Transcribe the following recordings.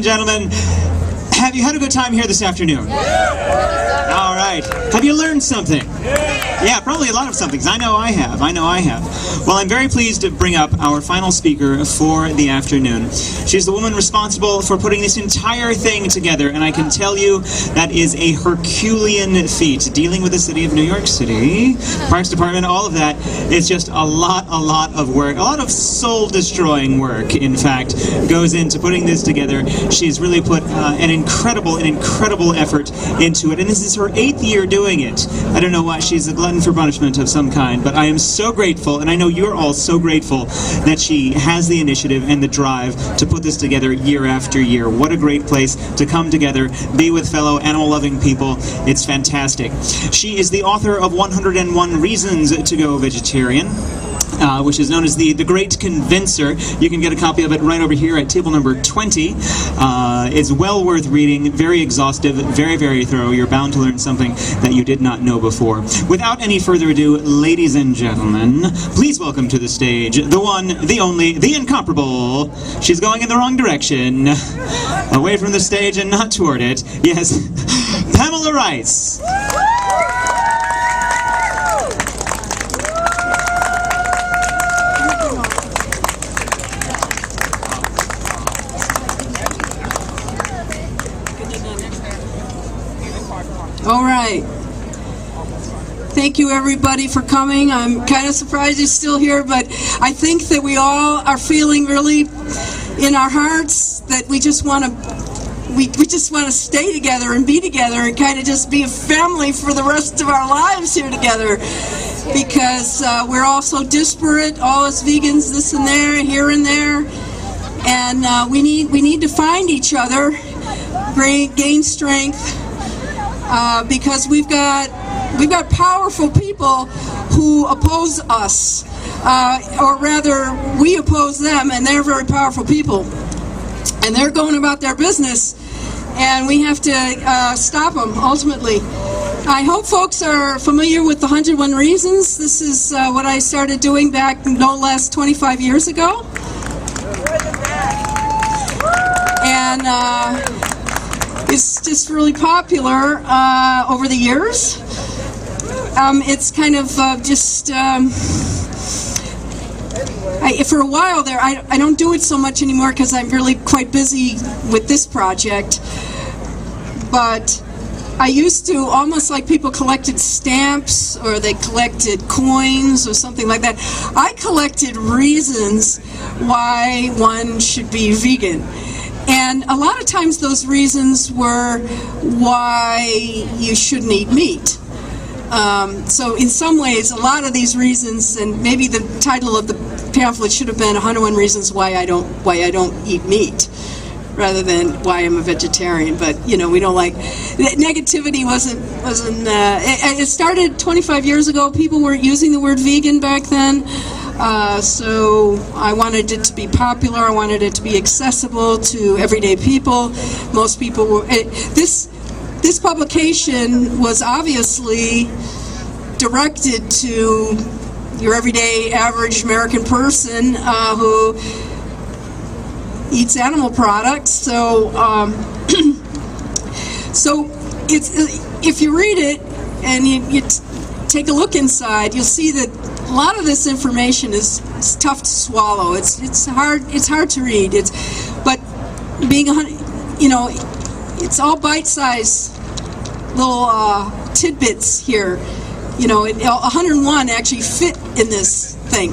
Gentlemen, have you had a good time here this afternoon? Yeah. All right. Have you learned something? Yeah, probably a lot of somethings. I know I have. Well, I'm very pleased to bring up our final speaker for the afternoon. She's the woman responsible for putting this entire thing together, and I can tell you that is a Herculean feat. Dealing with the city of New York City, Parks Department, all of that is just a lot of work, a lot of soul-destroying work, in fact, goes into putting this together. She's really put an incredible effort into it, and this is her 8th year doing it. I don't know why. She's a glutton for punishment of some kind, but I am so grateful, and I know you're all so grateful that she has the initiative and the drive to put this together year after year. What a great place to come together, be with fellow animal-loving people. It's fantastic. She is the author of 101 Reasons to Go Vegetarian, which is known as the Great Convincer. You can get a copy of it right over here at table number 20. It's well worth reading, very exhaustive, very thorough. You're bound to learn something that you did not know before. Without any further ado, ladies and gentlemen, please welcome to the stage the one, the only, the incomparable. She's going in the wrong direction. Away from the stage and not toward it. Yes, Pamela Rice. All right. Thank you, everybody, for coming. I'm kind of surprised you're still here, but I think that we all are feeling really in our hearts that we just want to stay together and be together and kind of just be a family for the rest of our lives here together, because we're all so disparate, all us vegans, this and there, here and there, and we need to find each other, gain strength. Because we've got powerful people who oppose us, or rather, we oppose them, and they're very powerful people, and they're going about their business, and we have to stop them. Ultimately, I hope folks are familiar with the 101 Reasons. This is what I started doing back no less 25 years ago, and it's just really popular over the years. It's kind of for a while there, I don't do it so much anymore because I'm really quite busy with this project. But I used to, almost like people collected stamps or they collected coins or something like that. I collected reasons why one should be vegan. And a lot of times those reasons were why you shouldn't eat meat. So in some ways, a lot of these reasons, and maybe the title of the pamphlet should have been 101 Reasons Why I don't eat meat, rather than why I'm a vegetarian. But we don't like negativity. It started 25 years ago. People weren't using the word vegan back then. So I wanted it to be popular. I wanted it to be accessible to everyday people. Most people were. This publication was obviously directed to your everyday, average American person who eats animal products. So, so if you read it and you take a look inside, you'll see that a lot of this information is tough to swallow. It's hard to read. But being it's all bite-sized little tidbits here. 101 actually fit in this thing.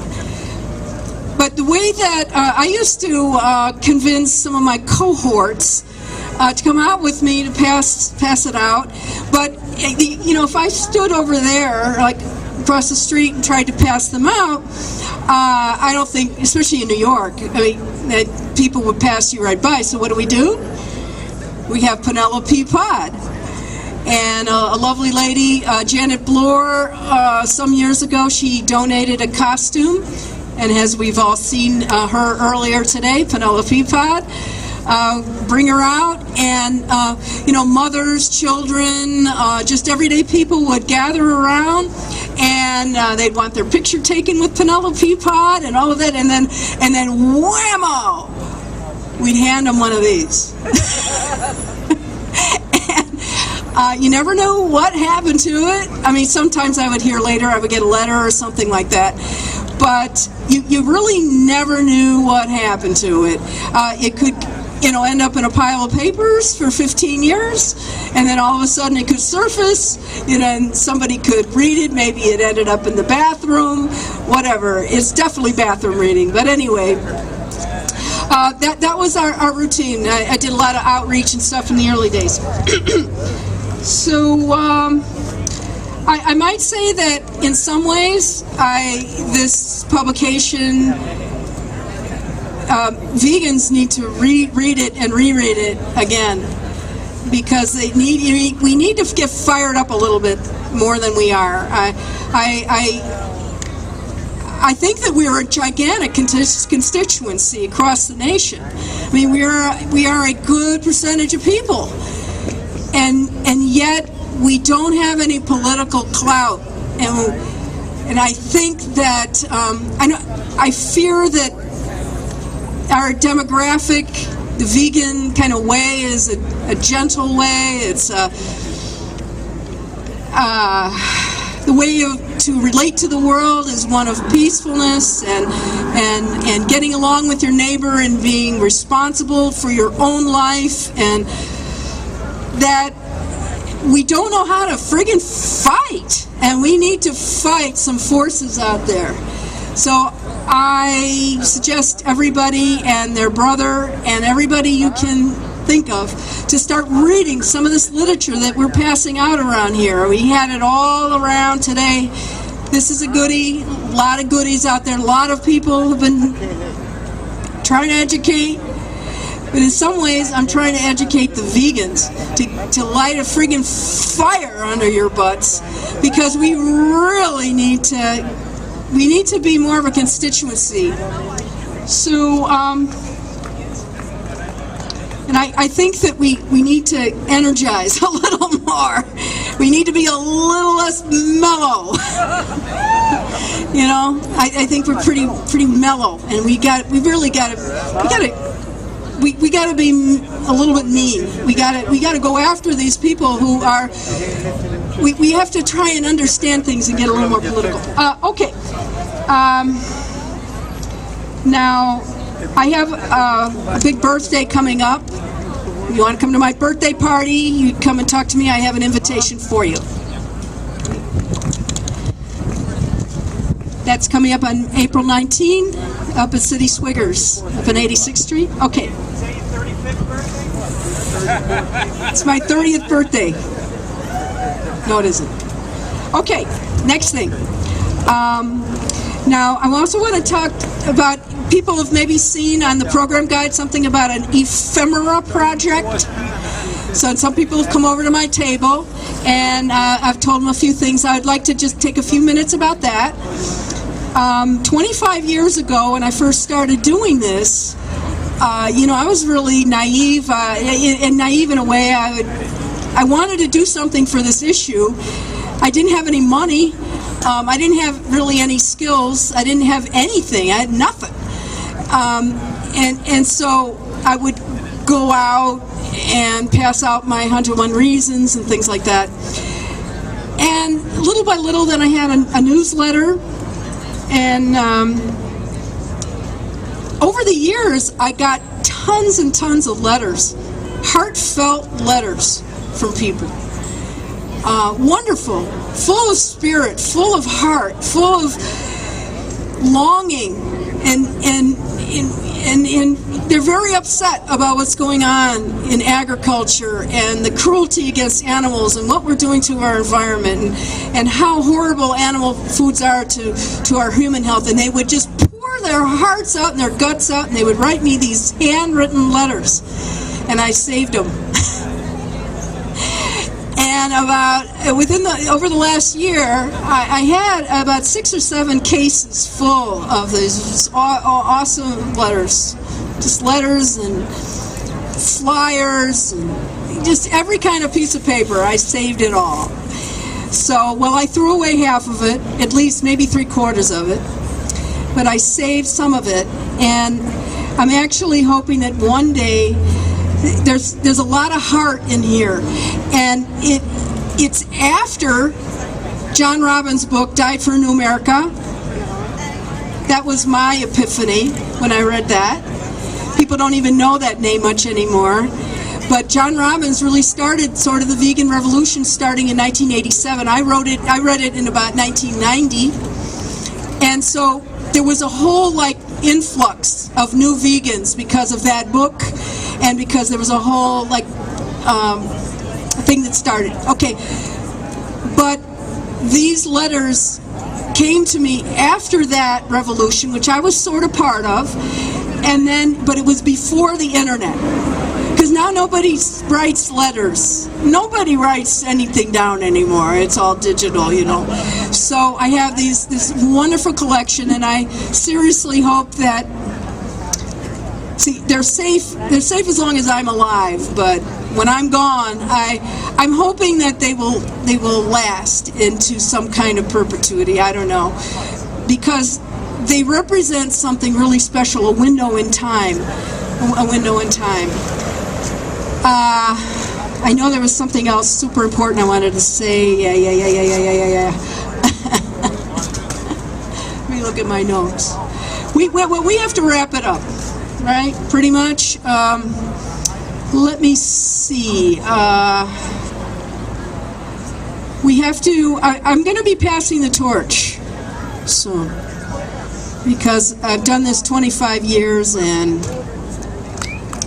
But the way that I used to convince some of my cohorts to come out with me to pass it out, but if I stood over there, like across the street, and tried to pass them out, I don't think, especially in New York, that people would pass you right by. So what do? We have Penelope Pod. And a lovely lady, Janet Bloor, some years ago, she donated a costume, and as we've all seen her earlier today, Penelope Pod. Bring her out, and mothers, children, just everyday people would gather around, and they'd want their picture taken with Penelope Pod and all of that, and then whammo! we'd hand them one of these. You never know what happened to it. I mean, sometimes I would hear later, I would get a letter or something like that. But you really never knew what happened to it. It could, end up in a pile of papers for 15 years, and then all of a sudden it could surface, and somebody could read it. Maybe it ended up in the bathroom, whatever. It's definitely bathroom reading. But anyway, that was our routine. I did a lot of outreach and stuff in the early days. So I might say that in some ways, this publication, vegans need to reread it and reread it again, because we need to get fired up a little bit more than we are. I think that we are a gigantic constituency across the nation. I mean, we are a good percentage of people, and yet we don't have any political clout. And I think that I fear that our demographic, the vegan kind of way, is a gentle way. It's the way to relate to the world is one of peacefulness and getting along with your neighbor and being responsible for your own life, and that we don't know how to friggin' fight, and we need to fight some forces out there. So I suggest everybody and their brother and everybody you can think of to start reading some of this literature that we're passing out around here. We had it all around today. This is a goodie, a lot of goodies out there. A lot of people have been trying to educate, but in some ways I'm trying to educate the vegans to light a friggin' fire under your butts, because we really need to be more of a constituency. So, and I think that we need to energize a little more. We need to be a little less mellow. I think we're pretty mellow, and we really got to be a little bit mean. We got to go after these people who are. We have to try and understand things and get a little more political. Okay. Now, I have a big birthday coming up. If you want to come to my birthday party, you come and talk to me. I have an invitation for you. That's coming up on April 19, up at City Swiggers, up on 86th Street. Okay. It's my 30th birthday. No, it isn't. Okay, next thing. Now, I also want to talk about, people have maybe seen on the program guide something about an ephemera project. So some people have come over to my table, and I've told them a few things. I would like to just take a few minutes about that. 25 years ago, when I first started doing this, I was really naive, and naive in a way. I wanted to do something for this issue. I didn't have any money. I didn't have really any skills. I didn't have anything. I had nothing. And so I would go out and pass out my 101 reasons and things like that. And little by little, then I had a newsletter. And over the years, I got tons and tons of letters, heartfelt letters from people. Wonderful, full of spirit, full of heart, full of longing, and they're very upset about what's going on in agriculture and the cruelty against animals and what we're doing to our environment, and how horrible animal foods are to our human health. And they would just pour their hearts out and their guts out, and they would write me these handwritten letters, and I saved them. And over the last year, I had about 6 or 7 cases full of these awesome letters, just letters and flyers, and just every kind of piece of paper. I saved it all. So, well, I threw away half of it, at least maybe 3/4 of it, but I saved some of it. And I'm actually hoping that one day there's a lot of heart in here, and it's after John Robbins' book Died for a New America. That was my epiphany when I read that. People don't even know that name much anymore. But John Robbins really started sort of the vegan revolution starting in 1987. I read it in about 1990. And so there was a whole influx of new vegans because of that book, and because there was a whole thing that started. Okay, but these letters came to me after that revolution, which I was sort of part of, but it was before the internet. Because now nobody writes letters. Nobody writes anything down anymore. It's all digital, So I have this wonderful collection, and I seriously hope that, they're safe as long as I'm alive, but when I'm gone, I'm hoping that they will last into some kind of perpetuity. I don't know, because they represent something really special, a window in time. I know there was something else super important I wanted to say. Yeah. Let me look at my notes. We have to wrap it up, right? Pretty much. Let me see. We have to. I'm going to be passing the torch soon, because I've done this 25 years and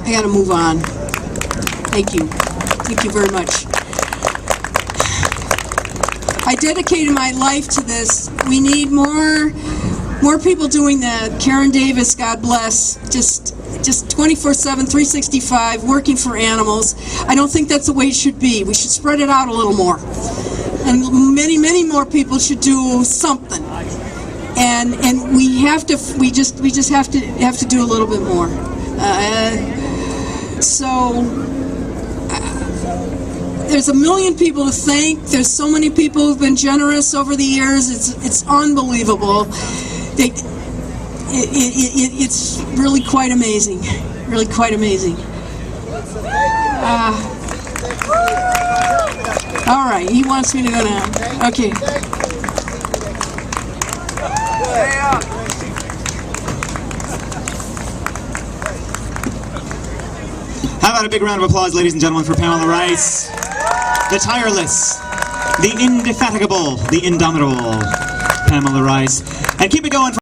I got to move on. Thank you. Thank you very much. I dedicated my life to this. We need more people doing that. Karen Davis, God bless, just 24/7, 365, working for animals. I don't think that's the way it should be. We should spread it out a little more. And many more people should do something. And we just have to do a little bit more. There's a million people to thank. There's so many people who've been generous over the years. It's unbelievable. It's really quite amazing. Really quite amazing. All right, he wants me to go now. Okay. How about a big round of applause, ladies and gentlemen, for Pamela Rice, the tireless, the indefatigable, the indomitable Pamela Rice. And keep it going.